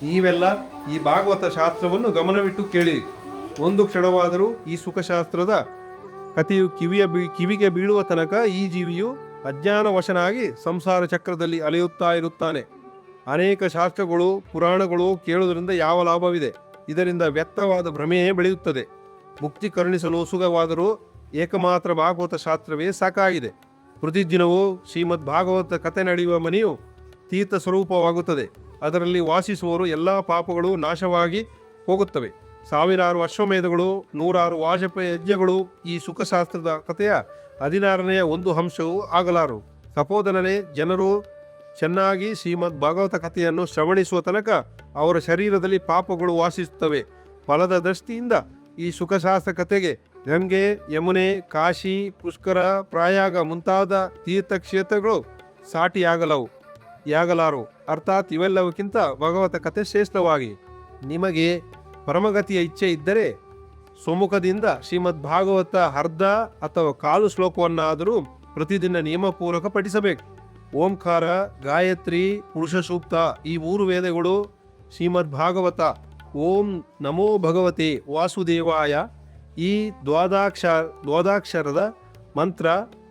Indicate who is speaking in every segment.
Speaker 1: ನೀವೆಲ್ಲ ಈ ಭಾಗವತ ಶಾಸ್ತ್ರವನ್ನು ಗಮನವಿಟ್ಟು ಕೇಳಿರಿ. ಒಂದು ಕ್ಷಣವಾದರೂ ಈ ಸುಖಶಾಸ್ತ್ರದ ಕಥೆಯು ಕಿವಿಗೆ ಬೀಳುವ ತನಕ ಈ ಜೀವಿಯು ಅಜ್ಞಾನವಶನಾಗಿ ಸಂಸಾರ ಚಕ್ರದಲ್ಲಿ ಅಲೆಯುತ್ತಾ ಇರುತ್ತಾನೆ. ಅನೇಕ ಶಾಸ್ತ್ರಗಳು ಪುರಾಣಗಳು ಕೇಳುವುದರಿಂದ ಯಾವ ಲಾಭವಿದೆ? ಇದರಿಂದ ವ್ಯಕ್ತವಾದ ಭ್ರಮೆಯೇ ಬೆಳೆಯುತ್ತದೆ. ಮುಕ್ತಿ ಕರುಣಿಸಲು ಸುಖವಾದರೂ ಏಕಮಾತ್ರ ಭಾಗವತ ಶಾಸ್ತ್ರವೇ ಸಾಕಾಗಿದೆ. ಪ್ರತಿದಿನವೂ ಶ್ರೀಮದ್ ಭಾಗವತ ಕಥೆ ನಡೆಯುವ ಮನೆಯು ತೀರ್ಥ ಸ್ವರೂಪವಾಗುತ್ತದೆ. ಅದರಲ್ಲಿ ವಾಸಿಸುವವರು ಎಲ್ಲ ಪಾಪಗಳು ನಾಶವಾಗಿ ಹೋಗುತ್ತವೆ. ಸಾವಿರಾರು ಅಶ್ವಮೇಧಗಳು, 100 ವಾಜಪೇಯ ಯಜ್ಞಗಳು ಈ ಸುಖಶಾಸ್ತ್ರದ ಕಥೆಯ 16ನೇ ಒಂದು ಅಂಶವೂ ಆಗಲಾರು. ಸಹೋದರನೇ, ಜನರು ಚೆನ್ನಾಗಿ ಶ್ರೀಮದ್ ಭಾಗವತ ಕಥೆಯನ್ನು ಶ್ರವಣಿಸುವ ತನಕ ಅವರ ಶರೀರದಲ್ಲಿ ಪಾಪಗಳು ವಾಸಿಸುತ್ತವೆ. ಫಲದ ದೃಷ್ಟಿಯಿಂದ ಈ ಸುಖಶಾಸ್ತ್ರ ಕಥೆಗೆ ಗಂಗೆ, ಯಮುನೆ, ಕಾಶಿ, ಪುಷ್ಕರ, ಪ್ರಯಾಗ ಮುಂತಾದ ತೀರ್ಥಕ್ಷೇತ್ರಗಳು ಸಾಟಿಯಾಗಲಾರು. ಅರ್ಥಾತ್ ಇವೆಲ್ಲವಕ್ಕಿಂತ ಭಾಗವತ ಕಥೆ ಶ್ರೇಷ್ಠವಾಗಿ. ನಿಮಗೆ ಪರಮಗತಿಯ ಇಚ್ಛೆ ಇದ್ದರೆ ಸುಮುಖದಿಂದ ಶ್ರೀಮದ್ ಭಾಗವತ ಅರ್ಧ ಅಥವಾ ಕಾಲು ಶ್ಲೋಕವನ್ನಾದರೂ ಪ್ರತಿದಿನ ನಿಯಮಪೂರ್ವಕ ಪಠಿಸಬೇಕು. ಓಂಕಾರ, ಗಾಯತ್ರಿ, ಪುರುಷ ಸೂಕ್ತ ಈ 3 ವೇದಗಳು ಶ್ರೀಮದ್ ಭಾಗವತ. ಓಂ ನಮೋ ಭಗವತೆ ವಾಸುದೇವಾಯ ಈ ದ್ವಾದಾಕ್ಷರದ ಮಂತ್ರ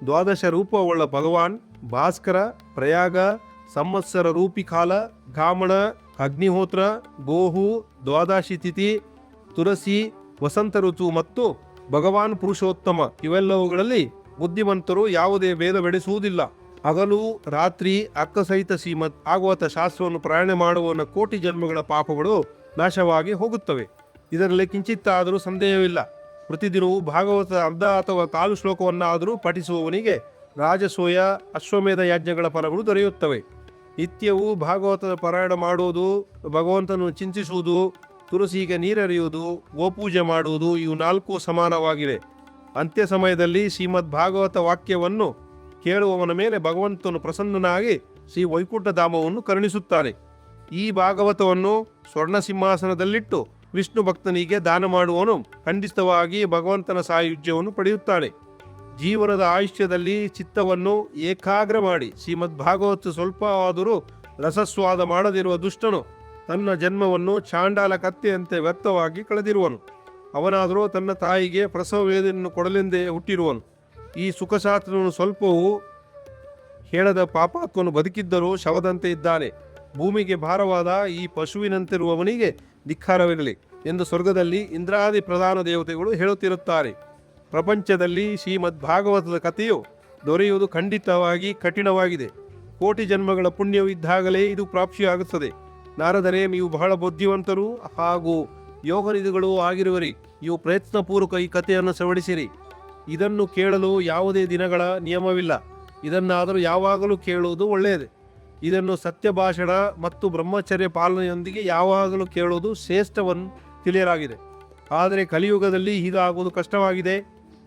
Speaker 1: 12 ರೂಪವುಳ್ಳ ಭಗವಾನ್ ಭಾಸ್ಕರ, ಪ್ರಯಾಗ, ಸಂವತ್ಸರ ರೂಪಿ ಕಾಲ, ಗಾಮಣ, ಅಗ್ನಿಹೋತ್ರ, ಗೋಹು, ದ್ವಾದಶಿ ತಿಥಿ, ತುಳಸಿ, ವಸಂತ ಋತು ಮತ್ತು ಭಗವಾನ್ ಪುರುಷೋತ್ತಮ ಇವೆಲ್ಲವುಗಳಲ್ಲಿ ಬುದ್ಧಿವಂತರು ಯಾವುದೇ ಭೇದ ಬೆಳೆಸುವುದಿಲ್ಲ. ಹಗಲು ರಾತ್ರಿ ಅಕ್ಕಸಹಿತ ಶ್ರೀಮದ್ ಭಾಗವತ ಶಾಸ್ತ್ರವನ್ನು ಪಾರಾಯಣ ಮಾಡುವವನ ಕೋಟಿ ಜನ್ಮಗಳ ಪಾಪಗಳು ನಾಶವಾಗಿ ಹೋಗುತ್ತವೆ. ಇದರಲ್ಲಿ ಕಿಂಚಿತ್ತಾದರೂ ಸಂದೇಹವಿಲ್ಲ. ಪ್ರತಿದಿನವೂ ಭಾಗವತ ಅರ್ಧ ಅಥವಾ ಕಾಲು ಶ್ಲೋಕವನ್ನಾದರೂ ಪಠಿಸುವವನಿಗೆ ರಾಜಸೂಯ, ಅಶ್ವಮೇಧ ಯಜ್ಞಗಳ ಫಲಗಳು ದೊರೆಯುತ್ತವೆ. ನಿತ್ಯವೂ ಭಾಗವತದ ಪಾರಾಯಣ ಮಾಡುವುದು, ಭಗವಂತನನ್ನು ಚಿಂತಿಸುವುದು, ತುಳಸಿಗೆ ನೀರೆರೆಯುವುದು, ಗೋಪೂಜೆ ಮಾಡುವುದು ಇವು 4 ಸಮಾನವಾಗಿವೆ. ಅಂತ್ಯ ಸಮಯದಲ್ಲಿ ಶ್ರೀಮದ್ ಭಾಗವತ ವಾಕ್ಯವನ್ನು ಕೇಳುವವನ ಮೇಲೆ ಭಗವಂತನು ಪ್ರಸನ್ನನಾಗಿ ಶ್ರೀ ವೈಕುಂಠ ಧಾಮವನ್ನು ಕರುಣಿಸುತ್ತಾನೆ. ಈ ಭಾಗವತವನ್ನು ಸ್ವರ್ಣ ಸಿಂಹಾಸನದಲ್ಲಿಟ್ಟು ವಿಷ್ಣು ಭಕ್ತನಿಗೆ ದಾನ ಮಾಡುವವನು ಖಂಡಿತವಾಗಿ ಭಗವಂತನ ಸಾಯುಜ್ಯವನ್ನು ಪಡೆಯುತ್ತಾನೆ. ಜೀವನದ ಆಯುಷ್ಯದಲ್ಲಿ ಚಿತ್ತವನ್ನು ಏಕಾಗ್ರ ಮಾಡಿ ಶ್ರೀಮದ್ ಭಾಗವತ ಸ್ವಲ್ಪವಾದರೂ ರಸಸ್ವಾದ ಮಾಡದಿರುವ ದುಷ್ಟನು ತನ್ನ ಜನ್ಮವನ್ನು ಚಾಂಡಾಲ ಕತ್ತೆಯಂತೆ ವ್ಯರ್ಥವಾಗಿ ಕಳೆದಿರುವನು. ಅವನಾದರೂ ತನ್ನ ತಾಯಿಗೆ ಪ್ರಸವ ವೇದನೆಯನ್ನು ಕೊಡಲೆಂದೇ ಹುಟ್ಟಿರುವನು. ಈ ಸುಖಶಾಸ್ತ್ರವನ್ನು ಸ್ವಲ್ಪವೂ ಹೇಳದ ಪಾಪಾತ್ಮನು ಬದುಕಿದ್ದರೂ ಶವದಂತೆ ಇದ್ದಾನೆ. ಭೂಮಿಗೆ ಭಾರವಾದ ಈ ಪಶುವಿನಂತಿರುವವನಿಗೆ ಧಿಕ್ಕಾರವಿರಲಿ ಎಂದು ಸ್ವರ್ಗದಲ್ಲಿ ಇಂದ್ರಾದಿ ಪ್ರಧಾನ ದೇವತೆಗಳು ಹೇಳುತ್ತಿರುತ್ತಾರೆ. ಪ್ರಪಂಚದಲ್ಲಿ ಶ್ರೀಮದ್ ಭಾಗವತದ ಕಥೆಯು ದೊರೆಯುವುದು ಖಂಡಿತವಾಗಿ ಕಠಿಣವಾಗಿದೆ. ಕೋಟಿ ಜನ್ಮಗಳ ಪುಣ್ಯವಿದ್ದಾಗಲೇ ಇದು ಪ್ರಾಪ್ತಿಯಾಗುತ್ತದೆ. ನಾರದರೆ, ನೀವು ಬಹಳ ಬುದ್ಧಿವಂತರು ಹಾಗೂ ಯೋಗನಿಧಿಗಳು ಆಗಿರುವರಿ. ನೀವು ಪ್ರಯತ್ನಪೂರ್ವಕ ಈ ಕಥೆಯನ್ನು ಶ್ರವಣಿಸಿರಿ. ಇದನ್ನು ಕೇಳಲು ಯಾವುದೇ ದಿನಗಳ ನಿಯಮವಿಲ್ಲ. ಇದನ್ನಾದರೂ ಯಾವಾಗಲೂ ಕೇಳುವುದು ಒಳ್ಳೆಯದು. ಇದನ್ನು ಸತ್ಯಭಾಷಣ ಮತ್ತು ಬ್ರಹ್ಮಚರ್ಯ ಪಾಲನೆಯೊಂದಿಗೆ ಯಾವಾಗಲೂ ಕೇಳುವುದು ಶ್ರೇಷ್ಠವನ್ನು ತಿಳಿಯಲಾಗಿದೆ. ಆದರೆ ಕಲಿಯುಗದಲ್ಲಿ ಹೀಗಾಗುವುದು ಕಷ್ಟವಾಗಿದೆ.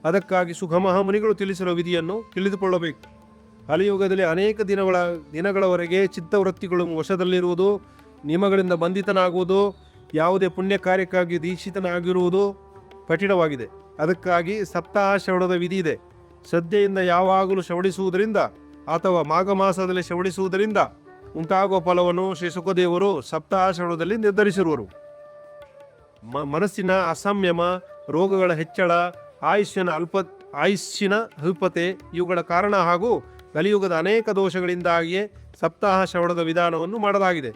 Speaker 1: ಅದಕ್ಕಾಗಿ ಸುಗಮಃ ಮುನಿಗಳು ತಿಳಿಸಿರುವ ವಿಧಿಯನ್ನು ತಿಳಿದುಕೊಳ್ಳಬೇಕು. ಕಲಿಯುಗದಲ್ಲಿ ಅನೇಕ ದಿನಗಳವರೆಗೆ ಚಿತ್ತವೃತ್ತಿಗಳು ವಶದಲ್ಲಿರುವುದು, ನಿಯಮಗಳಿಂದ ಬಂಧಿತನಾಗುವುದು, ಯಾವುದೇ ಪುಣ್ಯ ಕಾರ್ಯಕ್ಕಾಗಿ ದೀಕ್ಷಿತನಾಗಿರುವುದು ಕಠಿಣವಾಗಿದೆ. ಅದಕ್ಕಾಗಿ ಸಪ್ತಾಹ ಶ್ರವಣದ ವಿಧಿ ಇದೆ. ಶ್ರದ್ಧೆಯಿಂದ ಯಾವಾಗಲೂ ಶ್ರವಣಿಸುವುದರಿಂದ ಅಥವಾ ಮಾಘ ಮಾಸದಲ್ಲಿ ಶ್ರವಣಿಸುವುದರಿಂದ ಉಂಟಾಗುವ ಫಲವನ್ನು ಶ್ರೀ ಸುಖದೇವರು ಸಪ್ತಾಹ ಶ್ರವಣದಲ್ಲಿ ನಿರ್ಧರಿಸಿರುವರು. ಮನಸ್ಸಿನ ಅಸಂಯಮ, ರೋಗಗಳ ಹೆಚ್ಚಳ, ಆಯುಷ್ಯನ ಅಲ್ಪತೆ ಇವುಗಳ ಕಾರಣ ಹಾಗೂ ಕಲಿಯುಗದ ಅನೇಕ ದೋಷಗಳಿಂದಾಗಿಯೇ ಸಪ್ತಾಹ ಶ್ರವಣದ ವಿಧಾನವನ್ನು ಮಾಡಲಾಗಿದೆ.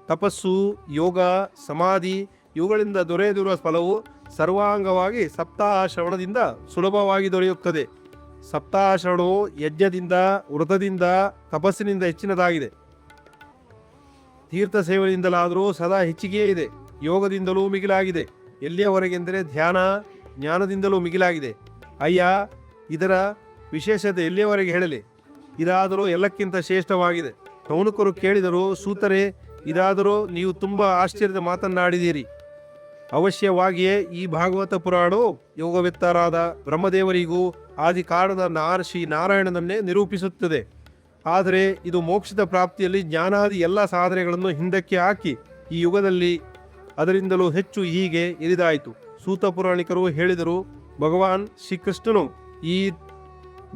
Speaker 1: ತಪಸ್ಸು, ಯೋಗ, ಸಮಾಧಿ ಇವುಗಳಿಂದ ದೊರೆಯದಿರುವ ಫಲವು ಸರ್ವಾಂಗವಾಗಿ ಸಪ್ತಾಹ ಶ್ರವಣದಿಂದ ಸುಲಭವಾಗಿ ದೊರೆಯುತ್ತದೆ. ಸಪ್ತಾಹ ಶ್ರವಣವು ಯಜ್ಞದಿಂದ, ವ್ರತದಿಂದ, ತಪಸ್ಸಿನಿಂದ ಹೆಚ್ಚಿನದಾಗಿದೆ. ತೀರ್ಥ ಸೇವನೆಯಿಂದಲಾದರೂ ಸದಾ ಹೆಚ್ಚಿಗೆಯೇ ಇದೆ. ಯೋಗದಿಂದಲೂ ಮಿಗಿಲಾಗಿದೆ. ಎಲ್ಲಿಯವರೆಗೆಂದರೆ ಜ್ಞಾನದಿಂದಲೂ ಮಿಗಿಲಾಗಿದೆ. ಅಯ್ಯ, ಇದರ ವಿಶೇಷತೆ ಎಲ್ಲಿಯವರೆಗೆ ಹೇಳಲಿ? ಇದಾದರೂ ಎಲ್ಲಕ್ಕಿಂತ ಶ್ರೇಷ್ಠವಾಗಿದೆ. ಕೌನಕರು ಕೇಳಿದರು, ಸೂತರೇ, ಇದಾದರೂ ನೀವು ತುಂಬ ಆಶ್ಚರ್ಯದ ಮಾತನ್ನಾಡಿದ್ದೀರಿ. ಅವಶ್ಯವಾಗಿಯೇ ಈ ಭಾಗವತ ಪುರಾಣವು ಯೋಗವೆತ್ತರಾದ ಬ್ರಹ್ಮದೇವರಿಗೂ ಆದಿ ಕಾರಣದ ಶ್ರೀ ನಾರಾಯಣನನ್ನೇ ನಿರೂಪಿಸುತ್ತದೆ. ಆದರೆ ಇದು ಮೋಕ್ಷದ ಪ್ರಾಪ್ತಿಯಲ್ಲಿ ಜ್ಞಾನಾದಿ ಎಲ್ಲ ಸಾಧನೆಗಳನ್ನು ಹಿಂದಕ್ಕೆ ಹಾಕಿ ಈ ಯುಗದಲ್ಲಿ ಅದರಿಂದಲೂ ಹೆಚ್ಚು ಹೀಗೆ ಇರಿದಾಯಿತು. ಸೂತ ಪುರಾಣಿಕರು ಹೇಳಿದರು, ಭಗವಾನ್ ಶ್ರೀಕೃಷ್ಣನು ಈ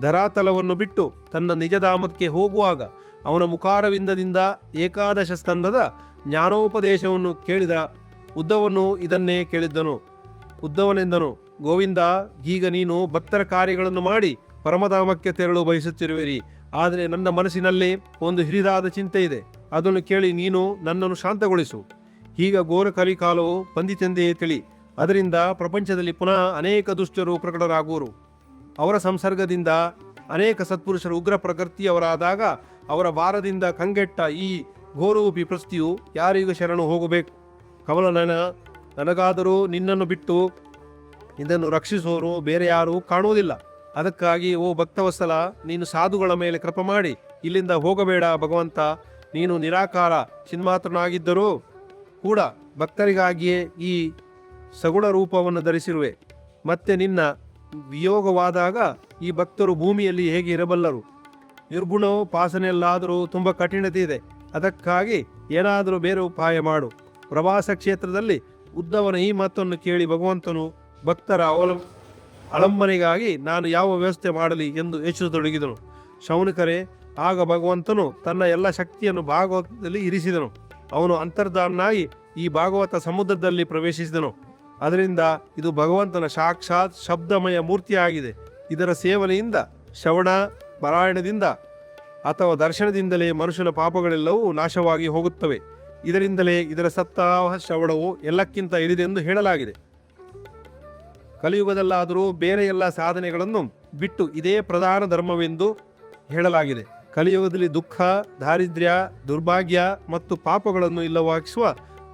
Speaker 1: ಧರಾತಲವನ್ನು ಬಿಟ್ಟು ತನ್ನ ನಿಜಧಾಮಕ್ಕೆ ಹೋಗುವಾಗ ಅವನ ಮುಖಾರವಿಂದದಿಂದ ಏಕಾದಶ ಸ್ಕಂದದ ಜ್ಞಾನೋಪದೇಶವನ್ನು ಕೇಳಿದ ಉದ್ಧವನು ಇದನ್ನೇ ಕೇಳಿದ್ದನು. ಉದ್ಧವನೆಂದನು, ಗೋವಿಂದ, ಈಗ ನೀನು ಭಕ್ತರ ಕಾರ್ಯಗಳನ್ನು ಮಾಡಿ ಪರಮಧಾಮಕ್ಕೆ ತೆರಳು ಬಯಸುತ್ತಿರುವಿರಿ. ಆದರೆ ನನ್ನ ಮನಸ್ಸಿನಲ್ಲಿ ಒಂದು ಹಿರಿದಾದ ಚಿಂತೆ ಇದೆ. ಅದನ್ನು ಕೇಳಿ ನೀನು ನನ್ನನ್ನು ಶಾಂತಗೊಳಿಸು. ಈಗ ಘೋರ ಕಲಿಕಾಲವು ಬಂದಿತೆಂದೇ ತಿಳಿ. ಅದರಿಂದ ಪ್ರಪಂಚದಲ್ಲಿ ಪುನಃ ಅನೇಕ ದುಷ್ಟರು ಪ್ರಕಟರಾಗುವರು. ಅವರ ಸಂಸರ್ಗದಿಂದ ಅನೇಕ ಸತ್ಪುರುಷರು ಉಗ್ರ ಪ್ರಕೃತಿಯವರಾದಾಗ ಅವರ ಭಾರದಿಂದ ಕಂಗೆಟ್ಟ ಈ ಘೋರೂಪಿ ಪ್ರಸ್ತಿಯು ಯಾರಿಗೂ ಶರಣು ಹೋಗಬೇಕು. ಕಮಲನಯನ, ನನಗಾದರೂ ನಿನ್ನನ್ನು ಬಿಟ್ಟು ಇದನ್ನು ರಕ್ಷಿಸುವವರು ಬೇರೆ ಯಾರೂ ಕಾಣುವುದಿಲ್ಲ. ಅದಕ್ಕಾಗಿ ಓ ಭಕ್ತವತ್ಸಲ, ನೀನು ಸಾಧುಗಳ ಮೇಲೆ ಕೃಪೆ ಮಾಡಿ ಇಲ್ಲಿಂದ ಹೋಗಬೇಡ. ಭಗವಂತ, ನೀನು ನಿರಾಕಾರ ಚಿನ್ಮಾತ್ರನಾಗಿದ್ದರೂ ಕೂಡ ಭಕ್ತರಿಗಾಗಿಯೇ ಈ ಸಗುಣ ರೂಪವನ್ನು ಧರಿಸಿರುವೆ. ಮತ್ತೆ ನಿನ್ನ ವಿಯೋಗವಾದಾಗ ಈ ಭಕ್ತರು ಭೂಮಿಯಲ್ಲಿ ಹೇಗೆ ಇರಬಲ್ಲರು? ನಿರ್ಗುಣೋಪಾಸನೆಯಲ್ಲಾದರೂ ತುಂಬ ಕಠಿಣತೆ ಇದೆ. ಅದಕ್ಕಾಗಿ ಏನಾದರೂ ಬೇರೆ ಉಪಾಯ ಮಾಡು. ಪ್ರವಾಸ ಕ್ಷೇತ್ರದಲ್ಲಿ ಉದ್ಧವನ ಈ ಮಾತನ್ನು ಕೇಳಿ ಭಗವಂತನು ಭಕ್ತರ ಅಳಂಬನೆಗಾಗಿ ನಾನು ಯಾವ ವ್ಯವಸ್ಥೆ ಮಾಡಲಿ ಎಂದು ಯೋಚಿಸತೊಡಗಿದನು. ಶೌನಕರೇ, ಆಗ ಭಗವಂತನು ತನ್ನ ಎಲ್ಲ ಶಕ್ತಿಯನ್ನು ಭಾಗವತದಲ್ಲಿ ಇರಿಸಿದನು. ಅವನು ಅಂತರ್ಧಾನಾಗಿ ಈ ಭಾಗವತ ಸಮುದ್ರದಲ್ಲಿ ಪ್ರವೇಶಿಸಿದನು. ಅದರಿಂದ ಇದು ಭಗವಂತನ ಸಾಕ್ಷಾತ್ ಶಬ್ದಮಯ ಮೂರ್ತಿಯಾಗಿದೆ. ಇದರ ಸೇವನೆಯಿಂದ, ಶ್ರವಣ ಪಾರಾಯಣದಿಂದ ಅಥವಾ ದರ್ಶನದಿಂದಲೇ ಮನುಷ್ಯನ ಪಾಪಗಳೆಲ್ಲವೂ ನಾಶವಾಗಿ ಹೋಗುತ್ತವೆ. ಇದರಿಂದಲೇ ಇದರ ಸಪ್ತಾಹ ಶ್ರವಣವು ಎಲ್ಲಕ್ಕಿಂತ ಇಳಿದೆಂದು ಹೇಳಲಾಗಿದೆ. ಕಲಿಯುಗದಲ್ಲಾದರೂ ಬೇರೆ ಎಲ್ಲ ಸಾಧನೆಗಳನ್ನು ಬಿಟ್ಟು ಇದೇ ಪ್ರಧಾನ ಧರ್ಮವೆಂದು ಹೇಳಲಾಗಿದೆ. ಕಲಿಯುಗದಲ್ಲಿ ದುಃಖ, ದಾರಿದ್ರ್ಯ, ದುರ್ಭಾಗ್ಯ ಮತ್ತು ಪಾಪಗಳನ್ನು ಇಲ್ಲವಾಗಿಸುವ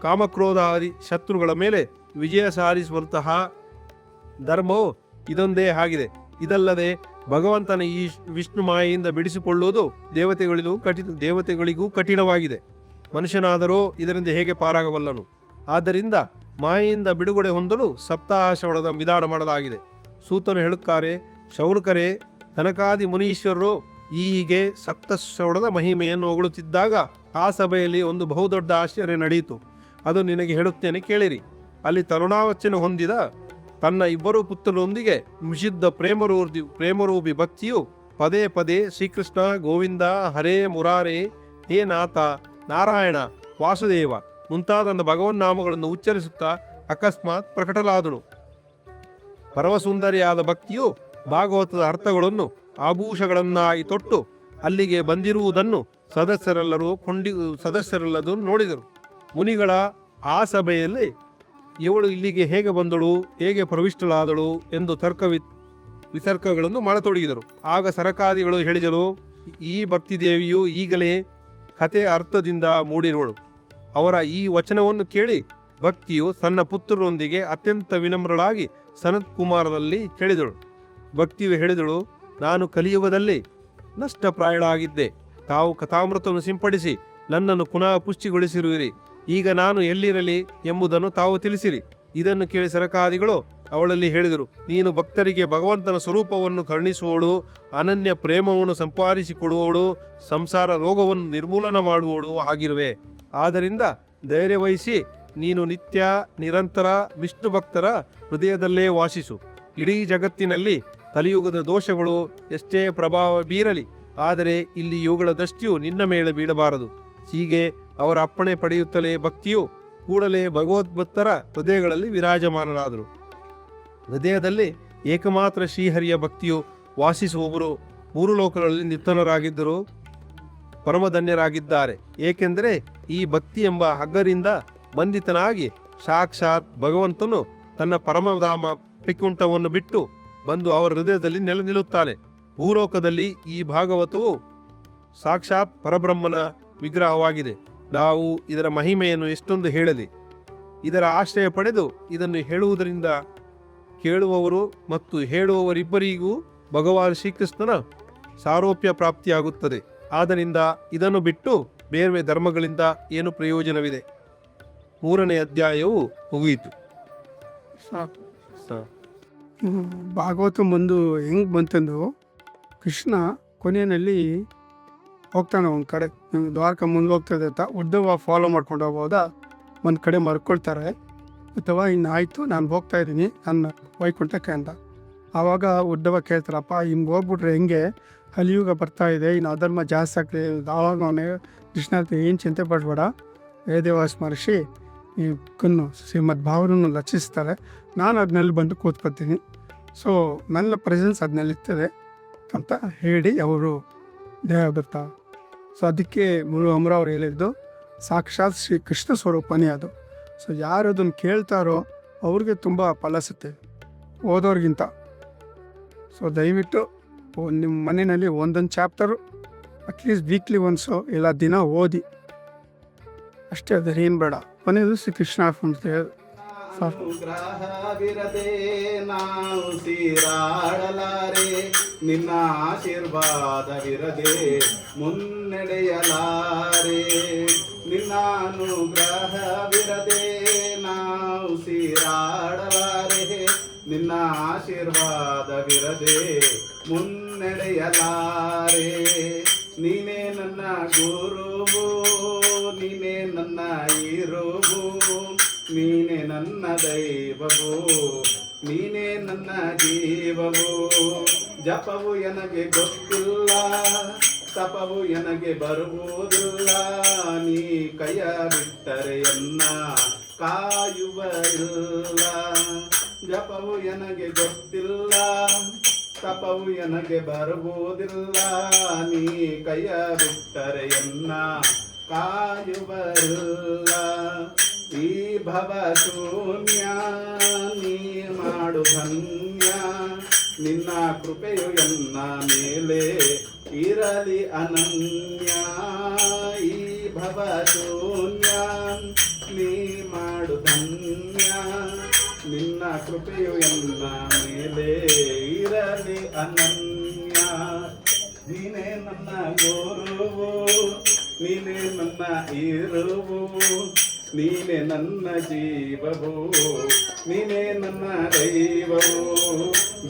Speaker 1: ಕಾಮಕ್ರೋಧಾದಿ ಶತ್ರುಗಳ ಮೇಲೆ ವಿಜಯ ಸಾಧಿಸುವಂತಹ ಧರ್ಮವು ಇದೊಂದೇ ಆಗಿದೆ. ಇದಲ್ಲದೆ ಭಗವಂತನ ಈ ವಿಷ್ಣು ಮಾಯೆಯಿಂದ ಬಿಡಿಸಿಕೊಳ್ಳುವುದು ದೇವತೆಗಳಿಗೂ ಕಠಿಣವಾಗಿದೆ. ಮನುಷ್ಯನಾದರೂ ಇದರಿಂದ ಹೇಗೆ ಪಾರಾಗಬಲ್ಲನು? ಆದ್ದರಿಂದ ಮಾಯೆಯಿಂದ ಬಿಡುಗಡೆ ಹೊಂದಲು ಸಪ್ತಾಹ ಶ್ರವಣದ ವಿಧಾನ ಮಾಡಲಾಗಿದೆ. ಸೂತನು ಹೇಳುತ್ತಾರೆ, ಶೌನಕರೇ, ತನಕಾದಿ ಮುನೀಶ್ವರರು ಹೀಗೆ ಸಪ್ತಶ್ರವಣದ ಮಹಿಮೆಯನ್ನು ಹೊಗಳುತ್ತಿದ್ದಾಗ ಆ ಸಭೆಯಲ್ಲಿ ಒಂದು ಬಹುದೊಡ್ಡ ಆಶ್ಚರ್ಯ ನಡೆಯಿತು. ಅದು ನಿನಗೆ ಹೇಳುತ್ತೇನೆ, ಕೇಳಿರಿ. ಅಲ್ಲಿ ತರುಣಾವಚನ ಹೊಂದಿದ ತನ್ನ ಇಬ್ಬರು ಪುತ್ರರೊಂದಿಗೆ ನಿಷಿದ್ಧ ಪ್ರೇಮರೂಪಿ ಭಕ್ತಿಯು ಪದೇ ಪದೇ ಶ್ರೀಕೃಷ್ಣ, ಗೋವಿಂದ, ಹರೇ ಮುರಾರೇ, ಹೇ ನಾಥ, ನಾರಾಯಣ, ವಾಸುದೇವ ಮುಂತಾದ ಭಗವನ್ನಾಮಗಳನ್ನು ಉಚ್ಚರಿಸುತ್ತಾ ಅಕಸ್ಮಾತ್ ಪ್ರಕಟಲಾದನು. ಪರಮಸುಂದರಿಯಾದ ಭಕ್ತಿಯು ಭಾಗವತದ ಅರ್ಥಗಳನ್ನು ಆಭೂಷಗಳನ್ನಾಗಿ ತೊಟ್ಟು ಅಲ್ಲಿಗೆ ಬಂದಿರುವುದನ್ನು ಸದಸ್ಯರೆಲ್ಲರೂ ನೋಡಿದರು. ಮುನಿಗಳ ಆ ಸಭೆಯಲ್ಲಿ ಇವಳು ಇಲ್ಲಿಗೆ ಹೇಗೆ ಬಂದಳು, ಹೇಗೆ ಪ್ರವಿಷ್ಟಳಾದಳು ಎಂದು ವಿತರ್ಕಗಳನ್ನು ಮಾಡತೊಡಗಿದರು. ಆಗ ಸರಕಾದಿಗಳು ಹೇಳಿದರು, ಈ ಭಕ್ತಿದೇವಿಯು ಈಗಲೇ ಕಥೆ ಅರ್ಥದಿಂದ ಮೂಡಿರುವಳು. ಅವರ ಈ ವಚನವನ್ನು ಕೇಳಿ ಭಕ್ತಿಯು ತನ್ನ ಪುತ್ರರೊಂದಿಗೆ ಅತ್ಯಂತ ವಿನಮ್ರಳಾಗಿ ಸನತ್ ಕುಮಾರರಲ್ಲಿ ಹೇಳಿದಳು. ಭಕ್ತಿಯು ಹೇಳಿದಳು, ನಾನು ಕಲಿಯುಗದಲ್ಲಿ ನಷ್ಟಪ್ರಾಯಳಾಗಿದ್ದೆ. ತಾವು ಕಥಾಮೃತವನ್ನು ಸಿಂಪಡಿಸಿ ನನ್ನನ್ನು ಪುನಃ ಪುಷ್ಟಿಗೊಳಿಸಿರುವಿರಿ. ಈಗ ನಾನು ಎಲ್ಲಿರಲಿ ಎಂಬುದನ್ನು ತಾವು ತಿಳಿಸಿರಿ. ಇದನ್ನು ಕೇಳಿ ಸರಕಾದಿಗಳು ಅವಳಲ್ಲಿ ಹೇಳಿದರು, ನೀನು ಭಕ್ತರಿಗೆ ಭಗವಂತನ ಸ್ವರೂಪವನ್ನು ಕರುಣಿಸುವವಳು, ಅನನ್ಯ ಪ್ರೇಮವನ್ನು ಸಂಪಾದಿಸಿಕೊಡುವವಳು, ಸಂಸಾರ ರೋಗವನ್ನು ನಿರ್ಮೂಲನ ಮಾಡುವವಳು ಆಗಿರುವೆ. ಆದ್ದರಿಂದ ಧೈರ್ಯವಹಿಸಿ ನೀನು ನಿತ್ಯ ನಿರಂತರ ವಿಷ್ಣು ಭಕ್ತರ ಹೃದಯದಲ್ಲೇ ವಾಸಿಸು. ಇಡೀ ಜಗತ್ತಿನಲ್ಲಿ ಕಲಿಯುಗದ ದೋಷಗಳು ಎಷ್ಟೇ ಪ್ರಭಾವ ಬೀರಲಿ, ಆದರೆ ಇಲ್ಲಿ ಇವುಗಳ ದೃಷ್ಟಿಯು ನಿನ್ನ ಮೇಲೆ ಬೀಳಬಾರದು. ಹೀಗೆ ಅವರ ಅಪ್ಪಣೆ ಪಡೆಯುತ್ತಲೇ ಭಕ್ತಿಯು ಕೂಡಲೇ ಭಗವದ್ಭಕ್ತರ ಹೃದಯಗಳಲ್ಲಿ ವಿರಾಜಮಾನರಾದರು. ಹೃದಯದಲ್ಲಿ ಏಕಮಾತ್ರ ಶ್ರೀಹರಿಯ ಭಕ್ತಿಯು ವಾಸಿಸುವವರು ಮೂರು ಲೋಕಗಳಲ್ಲಿ ನಿತ್ತನರಾಗಿದ್ದರು ಪರಮಧನ್ಯರಾಗಿದ್ದಾರೆ. ಏಕೆಂದರೆ ಈ ಭಕ್ತಿ ಎಂಬ ಹಗ್ಗರಿಂದ ಬಂಧಿತನಾಗಿ ಸಾಕ್ಷಾತ್ ಭಗವಂತನು ತನ್ನ ಪರಮಧಾಮ ವೈಕುಂಠವನ್ನು ಬಿಟ್ಟು ಬಂದು ಅವರ ಹೃದಯದಲ್ಲಿ ನೆಲೆ ನಿಲ್ಲುತ್ತಾನೆ. ಭೂಲೋಕದಲ್ಲಿ ಈ ಭಾಗವತವು ಸಾಕ್ಷಾತ್ ಪರಬ್ರಹ್ಮನ ವಿಗ್ರಹವಾಗಿದೆ. ನಾವು ಇದರ ಮಹಿಮೆಯನ್ನು ಎಷ್ಟೊಂದು ಹೇಳಲಿ. ಇದರ ಆಶ್ರಯ ಪಡೆದು ಇದನ್ನು ಹೇಳುವುದರಿಂದ ಕೇಳುವವರು ಮತ್ತು ಹೇಳುವವರಿಬ್ಬರಿಗೂ ಭಗವಾನ್ ಶ್ರೀಕೃಷ್ಣನ ಸಾರೋಪ್ಯ ಪ್ರಾಪ್ತಿಯಾಗುತ್ತದೆ. ಆದ್ದರಿಂದ ಇದನ್ನು ಬಿಟ್ಟು ಬೇರೆ ಧರ್ಮಗಳಿಂದ ಏನು ಪ್ರಯೋಜನವಿದೆ? 3ನೇ ಅಧ್ಯಾಯವು ಮುಗಿಯಿತು.
Speaker 2: ಭಾಗವತ ಬಂದು ಹೆಂಗೆ ಬಂತಂದು, ಕೃಷ್ಣ ಕೊನೆಯಲ್ಲಿ ಹೋಗ್ತಾನೆ ಒಂದು ಕಡೆ, ದ್ವಾರಕ ಮುಂದೆ ಹೋಗ್ತದೆ ಅಂತ ಉದ್ದವ ಫಾಲೋ ಮಾಡ್ಕೊಂಡು ಹೋಗೋದ ಒಂದು ಕಡೆ ಮರ್ಕೊಳ್ತಾರೆ. ಅಥವಾ ಇನ್ನು ಆಯಿತು, ನಾನು ಹೋಗ್ತಾ ಇದ್ದೀನಿ ನನ್ನ ವೈಕುಂಠಕ್ಕೆ ಅಂತ. ಆವಾಗ ಉದ್ದವ ಕೇಳ್ತಾರಪ್ಪ, ಹಿಂಗೆ ಹೋಗ್ಬಿಟ್ರೆ ಹೆಂಗೆ, ಕಲಿಯುಗ ಬರ್ತಾ ಇದೆ, ಇನ್ನು ಅಧರ್ಮ ಜಾಸ್ತಿ ಆಗ್ತದೆ. ಆವಾಗ ಅವನೇ ಕೃಷ್ಣ ಏನು ಚಿಂತೆ ಪಡಬೇಡ, ವೇದವ್ಯಾಸ ಮಹರ್ಷಿ ಈ ಬುಕ್ಕನ್ನು ಶ್ರೀಮದ್ ಭಾವನನ್ನು ರಚಿಸ್ತಾರೆ. ನಾನು ಅದನ್ನಲ್ಲಿ ಬಂದು ಕೂತ್ಕೊತೀನಿ. ಸೊ ನನ್ನ ಪ್ರೆಸೆನ್ಸ್ ಅದನ್ನಲ್ಲಿ ಇರ್ತದೆ ಅಂತ ಹೇಳಿ ಅವರು ದೇಹ ಬರ್ತಾರೆ. ಸೊ ಅದಕ್ಕೆ ಮುರು ಅಮರ ಅವ್ರು ಹೇಳಿದ್ದು ಸಾಕ್ಷಾತ್ ಶ್ರೀ ಕೃಷ್ಣ ಸ್ವರೂಪನೇ ಅದು. ಸೊ ಯಾರು ಅದನ್ನು ಕೇಳ್ತಾರೋ ಅವ್ರಿಗೆ ತುಂಬ ಫಲ ಸಿಗ್ತದೆ ಓದೋರಿಗಿಂತ. ಸೊ ದಯವಿಟ್ಟು ನಿಮ್ಮ ಮನೆಯಲ್ಲಿ ಒಂದೊಂದು ಚಾಪ್ಟರು ಅಟ್ಲೀಸ್ಟ್ ವೀಕ್ಲಿ ಒನ್ಸು ಇಲ್ಲ ದಿನ ಓದಿ ಅಷ್ಟೇ, ಅದೇನು ಬೇಡ. ಕೊನೆಯದು ಶ್ರೀ ಕೃಷ್ಣ ಅಂತ ಹೇಳಿ ಸಾಕು.
Speaker 3: ಗ್ರಹವಿರದೆ ನಾವು ಸೀರಾಡಲಾರೆ, ನಿನ್ನ ಆಶೀರ್ವಾದವಿರದೆ ಮುನ್ನಡೆಯಲಾರೆ. ನಿನ್ನ ಅನುಗ್ರಹವಿರದೆ ನಾವು ಸೀರಾಡಲಾರೆ, ನಿನ್ನ ಆಶೀರ್ವಾದವಿರದೆ ಮುನ್ನಡೆಯಲಾರೆ. ನೀನೇ ನನ್ನ ಗುರುವು, ನೀನೇ ನನ್ನ ಇರುವು, ನೀನೇ ನನ್ನ ದೈವವು, ನೀನೇ ನನ್ನ ಜೀವವು. ಜಪವು ನನಗೆ ಗೊತ್ತಿಲ್ಲ, ತಪವು ನನಗೆ ಬರುವುದಿಲ್ಲ, ನೀ ಕೈಯ ಬಿಟ್ಟರೆ ಎನ್ನ ಕಾಯುವರಿಲ್ಲ. ಜಪವು ನನಗೆ ಗೊತ್ತಿಲ್ಲ, ತಪವು ನನಗೆ ಬರುವುದಿಲ್ಲ, ನೀ ಕೈಯ ಬಿಟ್ಟರೆ ಎನ್ನ ಕಾಯುವರಿಲ್ಲ. ಈ ಭವ ಶೂನ್ಯ ನೀ ಮಾಡು ಧನ್ಯ, ನಿನ್ನ ಕೃಪೆಯು ಎನ್ನ ಮೇಲೆ ಇರಲಿ ಅನನ್ಯ. ಈ ಭವ ಶೂನ್ಯ ನೀ ಮಾಡು ಧನ್ಯ, ನಿನ್ನ ಕೃಪೆಯು ಎನ್ನ ಮೇಲೆ ಇರಲಿ ಅನನ್ಯ. ನೀನೇ ನನ್ನ ಗುರುವು, ನೀನೇ ನನ್ನ ಇರುವು, ನೀನೇ ನನ್ನ ಜೀವವು, ನೀನೇ ನನ್ನ ದೈವವು.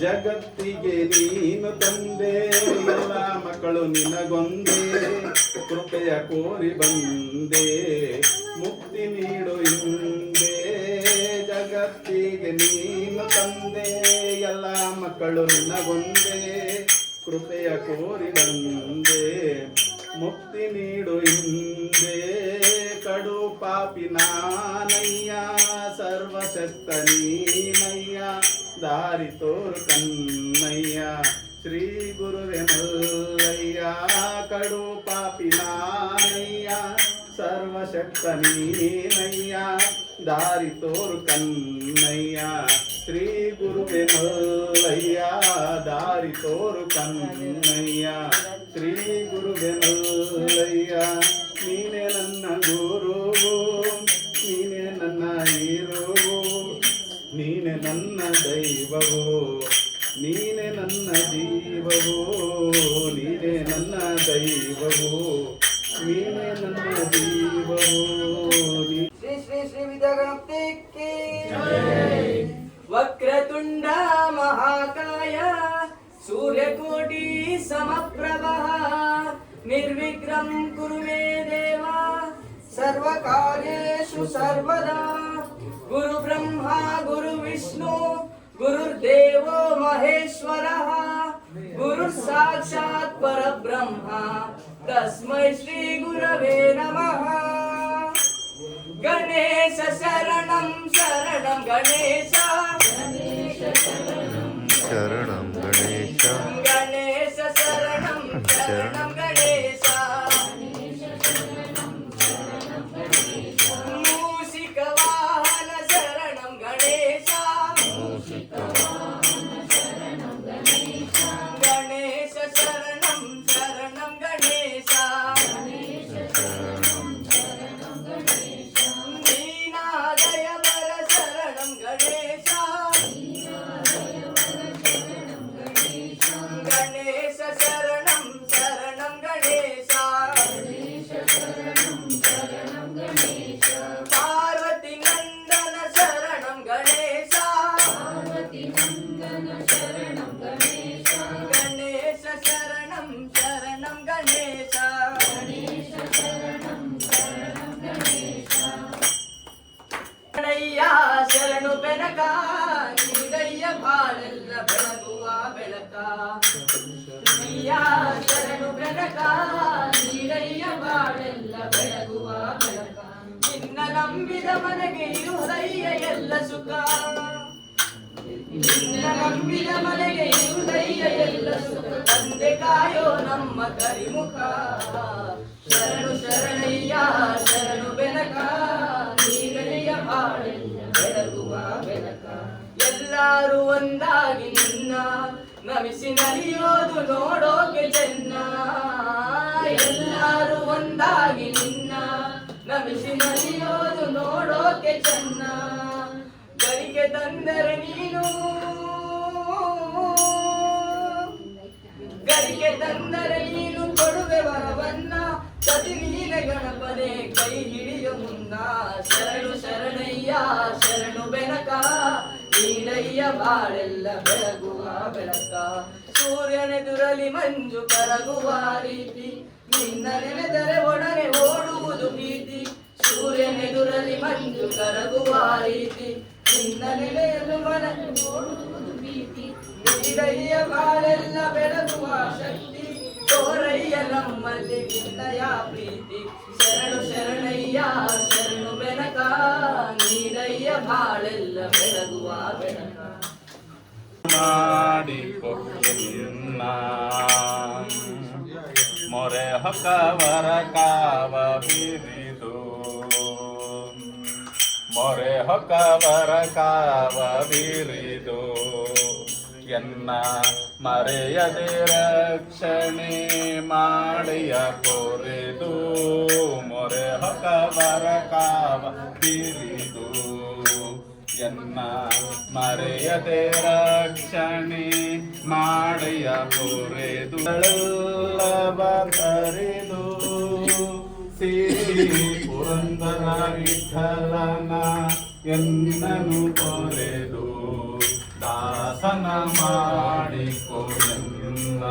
Speaker 3: ಜಗತ್ತಿಗೆ ನೀನು ತಂದೆ, ಎಲ್ಲ ಮಕ್ಕಳು ನಿನಗೊಂದೇ, ಕೃಪೆಯ ಕೋರಿ ಬಂದೆ, ಮುಕ್ತಿ ನೀಡು ಹಿಂದೆ. ಜಗತ್ತಿಗೆ ನೀನು ತಂದೆ, ಎಲ್ಲ ಮಕ್ಕಳು ನಿನಗೊಂದೇ, ಕೃಪೆಯ ಕೋರಿ ಬಂದೆ, ಮುಕ್ತಿ ನೀಡು ಹಿಂದೆ. ಕಡು ಪಾಪಿ ನಾನಯ್ಯ, ಸರ್ವಶಕ್ತ ನೀನಯ್ಯ, ದಾರಿ ತೋರು ಕನ್ನಯ್ಯ, ಶ್ರೀ ಗುರುವೆ ಮಲ್ಲಯ್ಯ. ಕಡು ಪಾಪಿ ನಾನಯ್ಯ, ಸರ್ವಶಕ್ತ ನೀನಯ್ಯ, ದಾರಿ ತೋರು ಕನ್ನಯ್ಯ, ಶ್ರೀ ಗುರುವೆ ಮಲ್ಲಯ್ಯ, ದಾರಿ ತೋರು ಕನ್ನಯ್ಯ, ಶ್ರೀ ಗುರುವೆ ಮಲ್ಲಯ್ಯ. ನೀನೇ ನನ್ನ ಗುರುವು, ನೀನೇ ನನ್ನ ಇರುವು, ನೀನೇ ನನ್ನ ದೈವವು, ನೀನೇ ನನ್ನ ಜೀವವು, ನೀನೇ ನನ್ನ ದೈವವು, ನೀನೇ ನನ್ನ ಜೀವವು.
Speaker 4: ಶ್ರೀ ಶ್ರೀ ಶ್ರೀ ವಿದ್ಯಾಗಣಪತಿ ಕೀ ವಕ್ರತುಂಡ ಮಹಾಕಾಯ ಸೂರ್ಯಕೋಟಿ ಸಮಪ್ರಭಃ ನಿರ್ವಿಘ್ನಂ ಕುರು ಮೇ ದೇವ ಸರ್ವಕಾರ್ಯೇಷು ಸರ್ವದಾ. ಗುರು ಬ್ರಹ್ಮ ಗುರು ವಿಷ್ಣು ಗುರುರ್ದೇವೋ ಮಹೇಶ್ವರಃ, ಗುರು ಸಾಕ್ಷಾತ್ ಪರಬ್ರಹ್ಮ ತಸ್ಮೈ ಶ್ರೀ ಗುರವೇ ನಮಃ. ಗಣೇಶ ಶರಣಂ ಶರಣಂ ಗಣೇಶ,
Speaker 5: ಶರಣಂ ಗಣೇಶ,
Speaker 4: ಗಣೇಶ ಶರಣಂ ಶರಣಂ ಗಣೇಶ. ಮೂಷಿಕ ವಾಹನ ಶರಣಂ ಗಣೇಶ, ಗಣೇಶ ಶರಣಂ ಶರಣಂ ಗಣೇಶ. ದೀನಾದಯ ವರ ಶರಣಂ ಗಣೇಶ, ಗಣೇಶ ಶರಣಂ ಶರಣಂ ಗಣೇಶ. ಪಾರ್ವತಿ ನಂದನ ಶರಣಂ ಗಣೇಶ, ಗಣೇಶ ಶರಣಂ ಶರಣಂ ಗಣೇಶ. ಗಣಯ್ಯ ಶರಣು ಬೆನಕ, ನೀಡಯ್ಯ ಬಾಳೆಲ್ಲ ಬೆಳಗುವ ಬೆಳಕ. ಗಣಯ್ಯ ಶರಣು ಬೆನಕ, ನೀಡಯ್ಯ ಬಾಳೆಲ್ಲ ಬೆಳಗುವ ಬೆಳಕ. ನಿನ್ನ ನಂಬಿದ ಮನೆಗೆ ಇರುವುದಯ್ಯ ಎಲ್ಲ ಸುಖ ನಿನ್ನ ನಂಬಿದ ಮನೆಗೆ ಇರುವುದಯ್ಯ ಎಲ್ಲ ಸುಖ ತಂದೆ ಕಾಯೋ ನಮ್ಮ ಕರಿಮುಖ ಶರಣು ಶರಣಯ್ಯ ಶರಣು ಬೆನಕ ನೀರಯ್ಯ ಬಾಳೆಲ್ಲ ಬೆಳಗುವ ಬೆನಕ ಎಲ್ಲರೂ ಒಂದಾಗಿ ನಿನ್ನ ನಮಿಸಿ ನಲಿಯೋದು ನೋಡೋಕೆ ಚೆನ್ನ ಎಲ್ಲರೂ ಒಂದಾಗಿ ನಿನ್ನ ನಮಿಸಿ ನಲಿಯೋದು ನೋಡೋಕೆ ಚೆನ್ನ ಗರಿಗೆ ತಂದರೆ ನೀನು ಗರಿಗೆ ತಂದರೆ ನೀನು ಕೊಡುವೆ ವರವನ್ನ ಸತಿ ನೀನೆ ಗಣಪನೆ ಕೈ ಹಿಡಿಯು ಮುನ್ನ ಶರಣು ಶರಣಯ್ಯ ಶರಣು ಬೆನಕ ನೀನಯ್ಯ ಬಾಳೆಲ್ಲ ಬೆಳಗುವ ಬೆಳಕ ಸೂರ್ಯನೆದುರಲಿ ಮಂಜು ಕರಗುವ ರೀತಿ ನಿನ್ನ ನೆನೆದರೆ ಒಡನೆ ಓಡುವುದು ಭೀತಿ ಸೂರ್ಯನೆದುರಲಿ ಮಂಜು ಕರಗುವ ರೀತಿ ನಿನ್ನ ನೆನೆಯಲು ಮನಗೆ ಓಡುವುದು ಭೀತಿ ನೀರಯ್ಯ ಬಾಳೆಲ್ಲ ಬೆಳಗುವ ಶಕ್ತಿ ತೋರಯ್ಯ ನಮ್ಮಲ್ಲಿ ನಿನ್ನಯ ಪ್ರೀತಿ ಶರಣು ಶರಣಯ್ಯ ಶರಣು ಬೆನಕ ನೀರಯ್ಯ ಬಾಳೆಲ್ಲ ಬೆಳಗುವ ಬೆನಕ
Speaker 3: ಮಾಡಿಕೊಟ್ಟಿನ್ನ ಮೊರೆ ಹೊಕ್ಕವರ ಕಾವ ಬಿರಿದು ಮೊರೆ ಹೊಕ್ಕವರ ಕಾವ ಬಿರಿದು ಎನ್ನ ಮರೆಯದೆ ರಕ್ಷಣೆ ಮಾಡಿಯ ಕೊರೆದು ಮೊರೆ ಹೊಕ್ಕವರ ಕಾವ ಬಿರಿದು ಎನ್ನ ಮರೆಯದೆ ರಕ್ಷಣೆ ಮಾಡಿಯ ಕೊರೆದು ಎಲ್ಲವ ಕರೆದು ಸಿರಿ ಪುರಂದರ ವಿಠಲನ ಎನ್ನನು ಕೊರೆದು ದಾಸನ ಮಾಡಿಕೊಯನ್ನ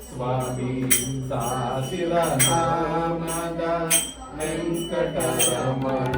Speaker 3: ಸ್ವಾಮಿ ಸಾಸಿರ ನಾಮದ ವೆಂಕಟರಮಣ